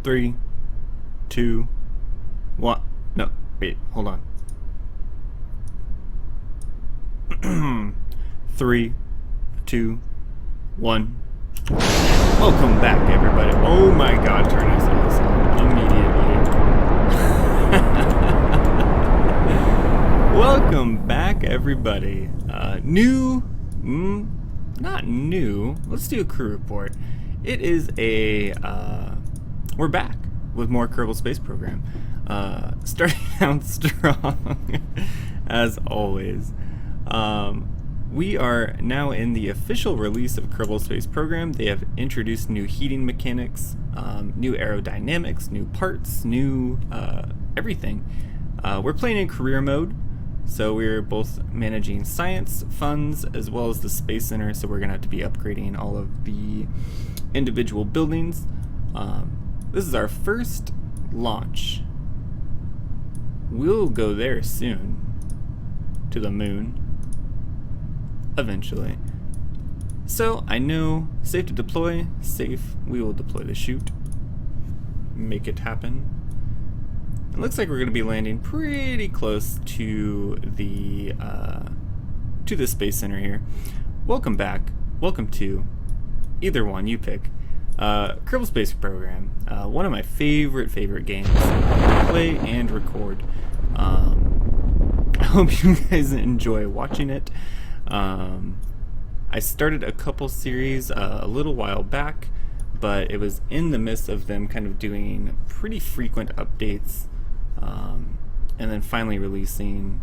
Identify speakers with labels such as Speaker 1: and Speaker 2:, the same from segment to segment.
Speaker 1: 3, 2, 1. No, wait, hold on. 3, 2, 1. Welcome back, everybody. Oh my god, turn us on immediately. Welcome back, everybody. Not new. Let's do a crew report. It is we're back with more Kerbal Space Program. Starting out strong, as always. We are now in the official release of Kerbal Space Program. They have introduced new heating mechanics, new aerodynamics, new parts, new everything. We're playing in career mode, so we're both managing science funds as well as the Space Center, so we're going to have to be upgrading all of the individual buildings. This is our first launch. We'll go there soon, to the moon. Eventually. So, I know, safe to deploy, safe, we will deploy the chute. Make it happen. It looks like we're going to be landing pretty close to the Space Center here. Welcome back. Welcome to either one you pick. Kerbal Space Program. One of my favorite games to play and record. I hope you guys enjoy watching it. I started a couple series a little while back, but it was in the midst of them kind of doing pretty frequent updates, and then finally releasing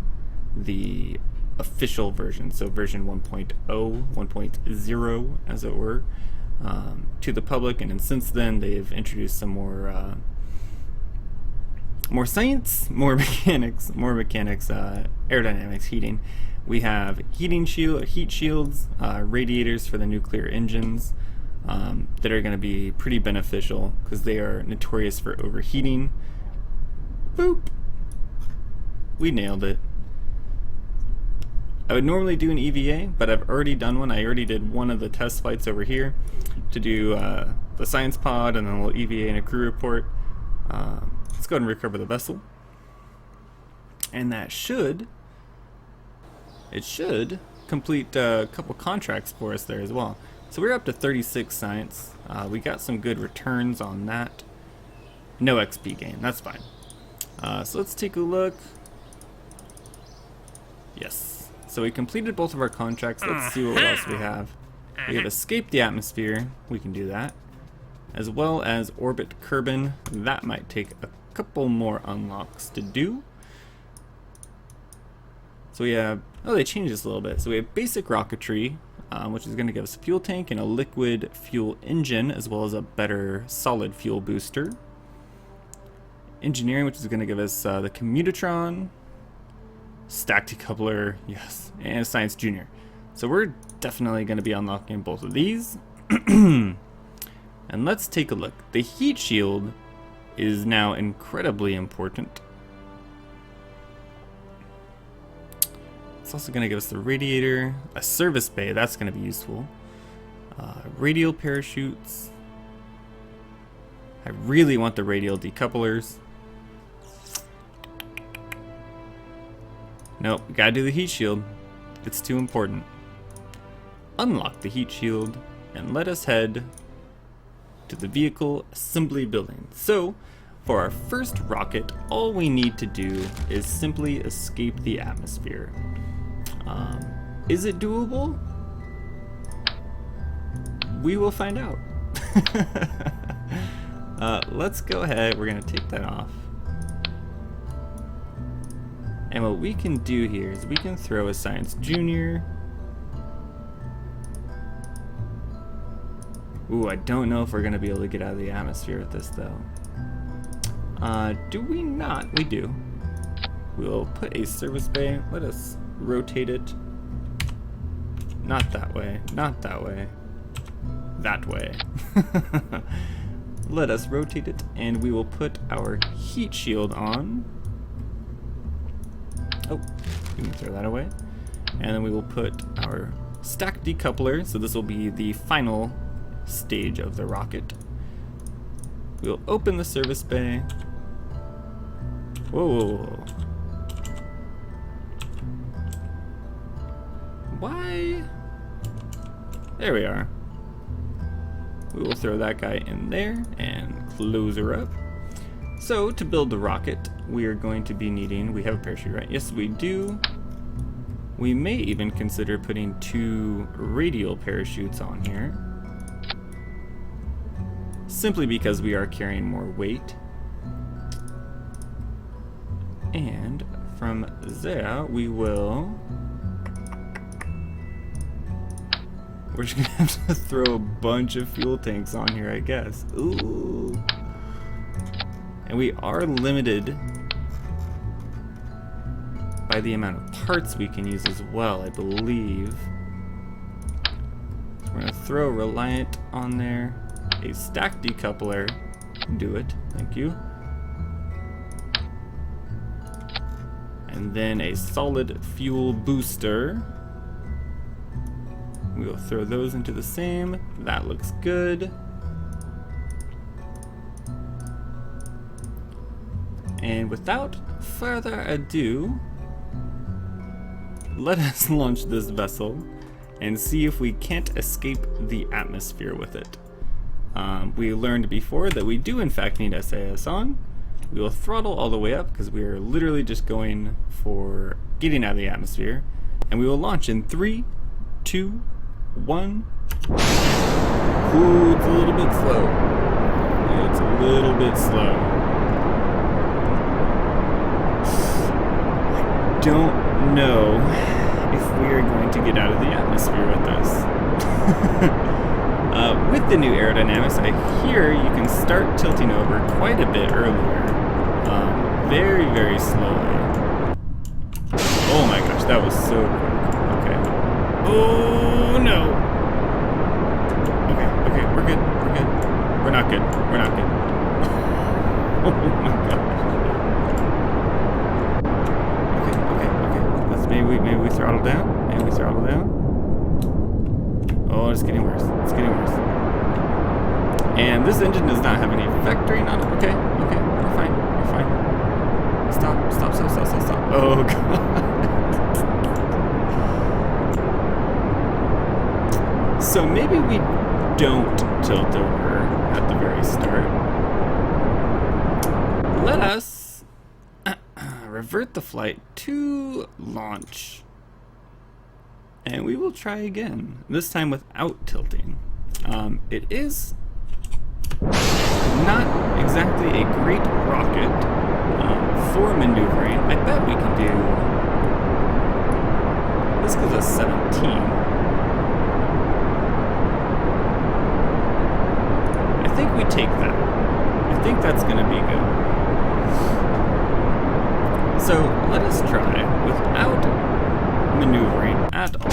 Speaker 1: the official version, so version 1.0, 1.0 as it were, to the public. And then since then they've introduced some more science, more mechanics, aerodynamics, heating. We have heat shields, radiators for the nuclear engines that are going to be pretty beneficial because they are notorious for overheating. Boop! We nailed it. I would normally do an EVA, but I've already done one. I already did one of the test flights over here to do the science pod and then a little EVA and a crew report. Let's go ahead and recover the vessel. And that should complete a couple contracts for us there as well. So we're up to 36 science. We got some good returns on that. No XP gain, that's fine. So let's take a look. Yes. So we completed both of our contracts. Let's see what else we have. We have escaped the atmosphere. We can do that. As well as orbit Kerbin. That might take a couple more unlocks to do. So we have, they changed this a little bit. So we have basic rocketry, which is going to give us a fuel tank and a liquid fuel engine, as well as a better solid fuel booster. Engineering, which is going to give us the commutatron, stack decoupler, yes, and science junior. So we're definitely going to be unlocking both of these. And let's take a look. The heat shield is now incredibly important. It's also going to give us the radiator, a service bay, that's going to be useful. Radial parachutes. I really want the radial decouplers. Nope, we gotta do the heat shield. It's too important. Unlock the heat shield and let us head to the vehicle assembly building. So, for our first rocket, all we need to do is simply escape the atmosphere. Is it doable? We will find out. Let's go ahead. We're going to take that off. And what we can do here is we can throw a science junior. Ooh, I don't know if we're going to be able to get out of the atmosphere with this, though. Do we not? We do. We'll put a service bay. Let us rotate it. Not that way. Not that way. That way. Let us rotate it, and we will put our heat shield on. Oh, we can throw that away. And then we will put our stack decoupler. So this will be the final stage of the rocket. We'll open the service bay. Whoa, whoa, whoa. Why? There we are. We will throw that guy in there and close her up. So to build the rocket, we are going to be needing, we have a parachute, right? Yes, we do. We may even consider putting 2 radial parachutes on here, simply because we are carrying more weight. And from there, we're just gonna have to throw a bunch of fuel tanks on here, I guess. Ooh. And we are limited by the amount of parts we can use as well, I believe. So we're gonna throw Reliant on there, a stack decoupler, do it, thank you. And then a solid fuel booster. We will throw those into the same, that looks good. And without further ado, let us launch this vessel and see if we can't escape the atmosphere with it. We learned before that we do in fact need SAS on. We will throttle all the way up because we are literally just going for getting out of the atmosphere. And we will launch in 3, 2, 1. Ooh, it's a little bit slow. It's a little bit slow. I don't know if we are going to get out of the atmosphere with this. With the new aerodynamics, I hear you can start tilting over quite a bit earlier. Very, very slowly. Oh my gosh, that was so quick. Okay. Oh no! Okay, we're good, we're good. We're not good, we're not good. Oh my gosh. Okay. Maybe we throttle down? Maybe we throttle down? Oh, it's getting worse. It's getting worse. And this engine does not have any vectoring on it. Okay, we're fine. We're fine. Stop. Oh god. So maybe we don't tilt over at the very start. Let us revert the flight to launch. And we will try again, this time without tilting. It is not exactly a great rocket for maneuvering. I bet we can do, this gives us 17. I think we take that. I think that's gonna be good. So let us try without maneuvering at all.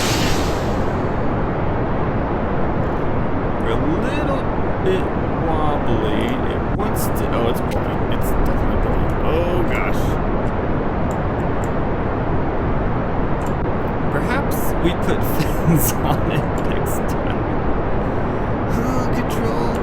Speaker 1: We're a little bit wobbly. It wants to. Oh, it's pulling. It's definitely pulling. Oh gosh. Perhaps we put fins on it next time. Oh, control.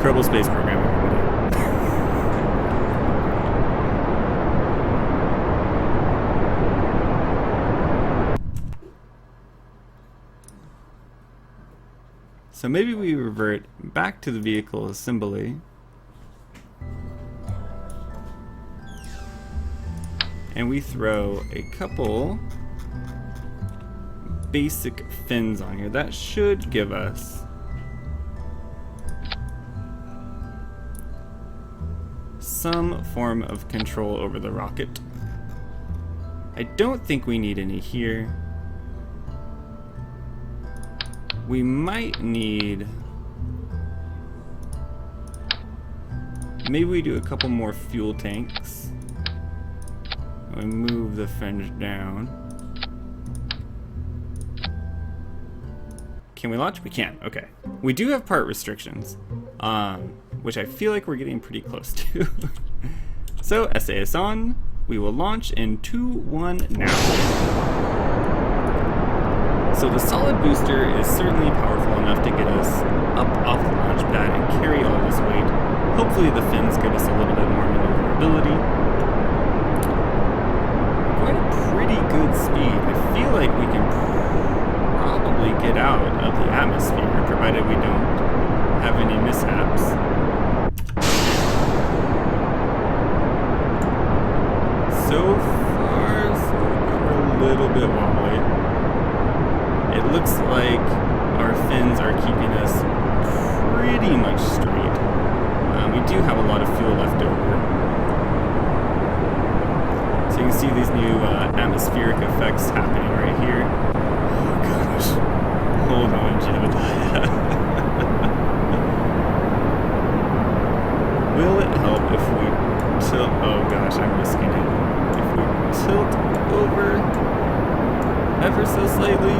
Speaker 1: Kerbal Space Program, everybody. So maybe we revert back to the vehicle assembly. And we throw a couple basic fins on here. That should give us some form of control over the rocket. I don't think we need any here. We might need, maybe we do a couple more fuel tanks. We move the fringe down. Can we launch? We can, okay. We do have part restrictions, which I feel like we're getting pretty close to. So SAS on. We will launch in 2, 1 now. So the solid booster is certainly powerful enough to get us up off the launch pad and carry all this weight. Hopefully the fins give us a little bit more maneuverability. Quite a pretty good speed. I feel like we can probably get out of the atmosphere, provided we don't have any mishaps. So far, we're a little bit wobbly. It looks like our fins are keeping us pretty much straight. We do have a lot of fuel left over. So you can see these new atmospheric effects happening right here. Oh gosh. Hold on, Jedediah. Will it help if we tilt? Oh gosh, I'm risking it. If we tilt over ever so slightly.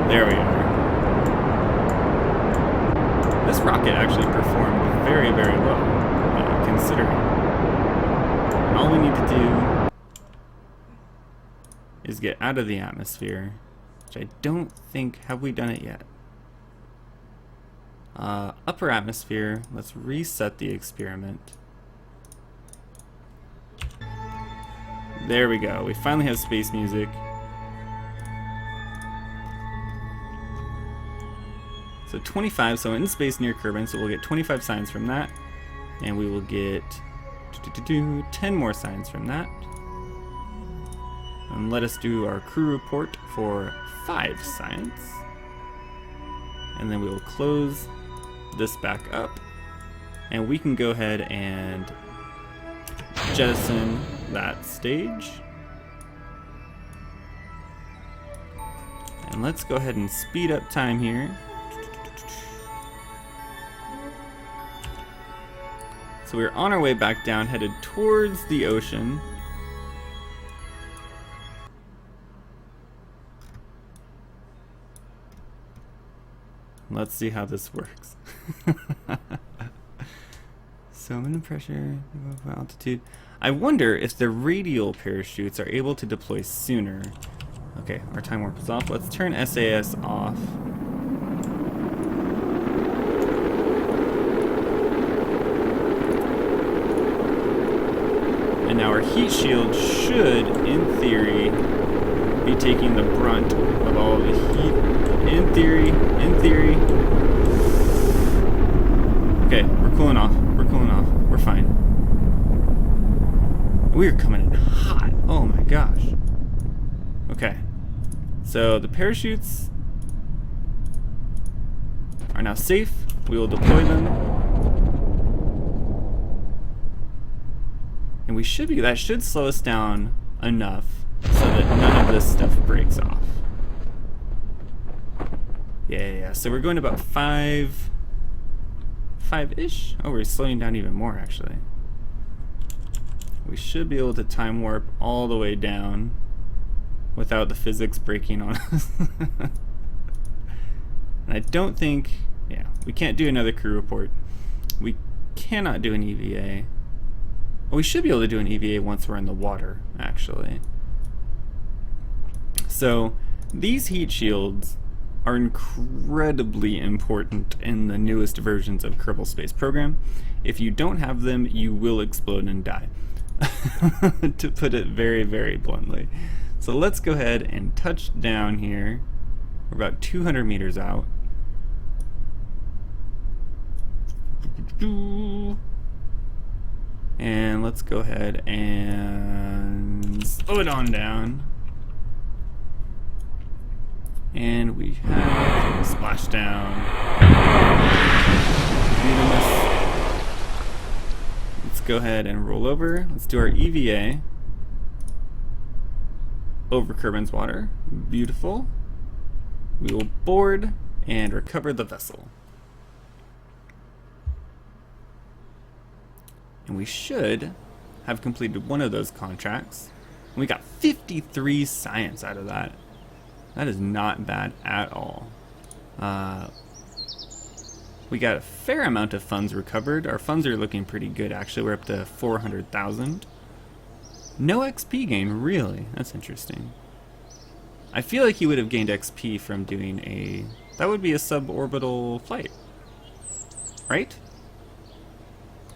Speaker 1: There we are. This rocket actually performed very, very well, considering. And all we need to do is get out of the atmosphere, which I don't think, have we done it yet? Upper atmosphere, let's reset the experiment. There we go, we finally have space music. So 25, so in space near Kerbin, so we'll get 25 signs from that. And we will get 10 more signs from that. And let us do our crew report for 5 signs. And then we will close this back up. And we can go ahead and jettison that stage. And let's go ahead and speed up time here. So we're on our way back down, headed towards the ocean. Let's see how this works. So minimum pressure, altitude. I wonder if the radial parachutes are able to deploy sooner. Okay, our time warp is off. Let's turn SAS off. And now our heat shield should, in theory, be taking the brunt of all of the heat. In theory. Okay, we're cooling off. We're fine. We're coming in hot. Oh my gosh. Okay. So the parachutes are now safe. We will deploy them. And we should be, that should slow us down enough so that none of this stuff breaks off. Yeah. So we're going to about 5-ish. Oh, we're slowing down even more actually. We should be able to time warp all the way down without the physics breaking on us. And I don't think, yeah, we can't do another crew report. We cannot do an EVA. Well, we should be able to do an EVA once we're in the water, actually. So, these heat shields are incredibly important in the newest versions of Kerbal Space Program. If you don't have them, you will explode and die. To put it very, very bluntly. So let's go ahead and touch down here. We're about 200 meters out. And let's go ahead and slow it on down. And we have splashdown. Let's go ahead and roll over. Let's do our EVA over Kerbin's water. Beautiful. We will board and recover the vessel. And we should have completed one of those contracts. And we got 53 science out of that. That is not bad at all. We got a fair amount of funds recovered. Our funds are looking pretty good, actually. We're up to 400,000. No XP gain, really? That's interesting. I feel like he would have gained XP from doing a... That would be a suborbital flight. Right?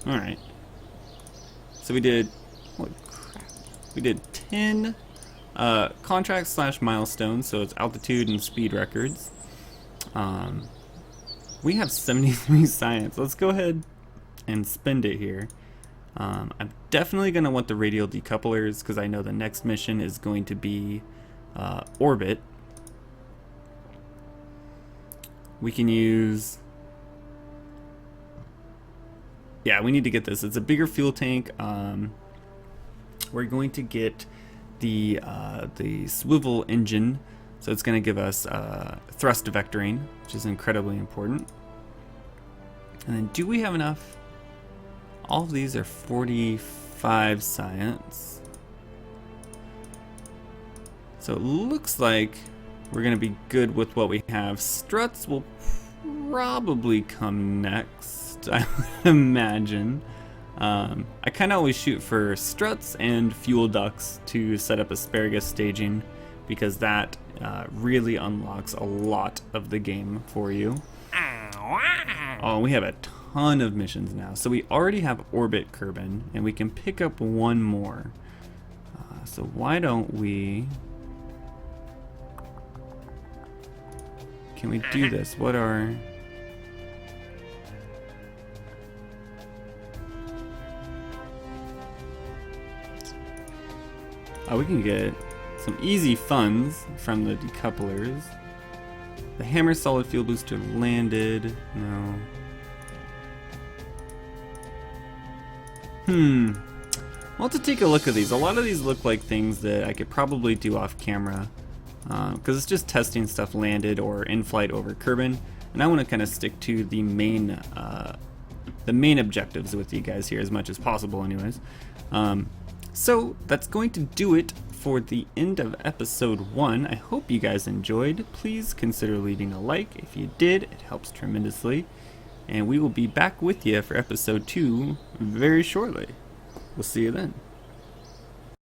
Speaker 1: Alright. So we did... Holy crap. We did 10 contracts / milestones, so it's altitude and speed records. We have 73 science. Let's go ahead and spend it here. I'm definitely going to want the radial decouplers because I know the next mission is going to be orbit. We can use... Yeah, we need to get this. It's a bigger fuel tank. We're going to get the swivel engine, so it's going to give us thrust vectoring, which is incredibly important. And then, do we have enough? All of these are 45 science. So it looks like we're going to be good with what we have. Struts will probably come next, I would imagine. I kind of always shoot for struts and fuel ducts to set up asparagus staging because that really unlocks a lot of the game for you. Oh, we have a ton of missions now. So we already have orbit Kerbin, and we can pick up one more. So why don't we... Can we do this? What are... Oh, we can get some easy funds from the decouplers. The hammer solid fuel booster landed. No. Well, to take a look at these. A lot of these look like things that I could probably do off camera. Because it's just testing stuff landed or in flight over Kerbin. And I want to kind of stick to the main objectives with you guys here as much as possible anyways. So that's going to do it for the end of episode 1. I hope you guys enjoyed. Please consider leaving a like. If you did, it helps tremendously. And we will be back with you for episode 2 very shortly. We'll see you then.